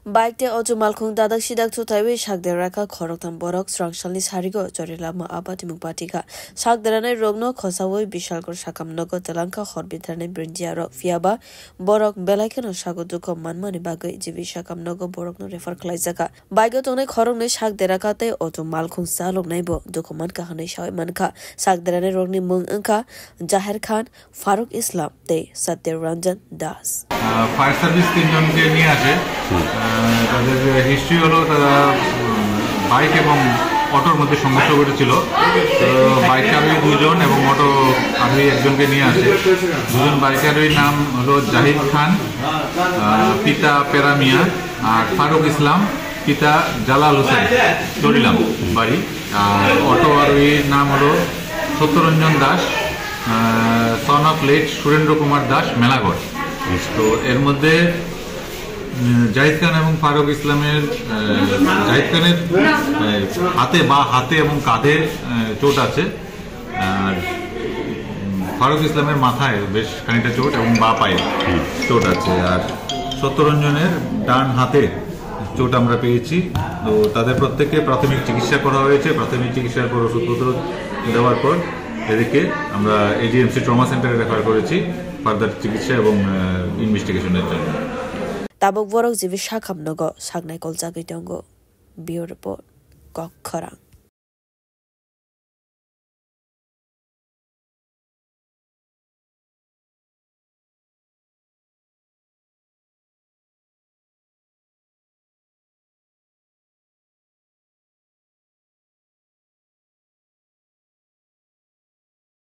Baikte ojo malkhung dadak sidak tutaiwe sakderaka khoroktam borok srangsalni sarigo jorilama abati mukpatika sakderanai rogno khosawoi bishalgor sakamnogo telanka horbitranai brinjiaro fiaba borok belaikeno sagoduko manmani bagai jibi sakamnogo borokno refer khlaijaka baigo tongnai khoroknai sakderaka tei ojo malkhung saloknaibo dokuman kahanai sawai mankha sakderanai rogni mung angkha Zahir Khan, Faruk Islam tei Satya Ranjan Das. Fire service তিনজনকে নিয়ে আসে তাদের history হলো তারা bike এবং অটোর মধ্যে সংঘর্ষ ঘটেছিল তো বাইক আরোহী দুজন এবং অটো আরোহী একজনকে নিয়ে আসে দুজন বাইক আরোহীর নাম হলো জাহিদ খান পিতা পেরা মিয়া আর ফারুক ইসলাম পিতা জালাল হোসেন চরিলাম বাড়ি আর অটো আরোহীর নাম হলো Satyaranjan Das son of late Surendra Kumar Das Melagarh তো এর মধ্যে জাহিদ খান এবং ফারুক ইসলামের জাহিদ খানের হাতে এবং কাঁধে চোট আছে আর ফারুক ইসলামের মাথায় বেশ খানিকটা চোট এবং বা পায়ে চোট আছে আর সত্যরঞ্জনের ডান হাতে চোট আমরা পেয়েছি তো তাদের প্রত্যেককে প্রাথমিক চিকিৎসা করা হয়েছে প্রাথমিক চিকিৎসার পর ওষুধপত্র দেওয়ার পর এদিকে আমরা এজিএমসি ট্রমা সেন্টারে রেফার করেছি ফার্দার চিকিৎসা এবং ইনভেস্টিগেশনের জন্য Tabok borok jibi sakamnogo sagnai kolchagui tongo. Bureau report Kokkhorang.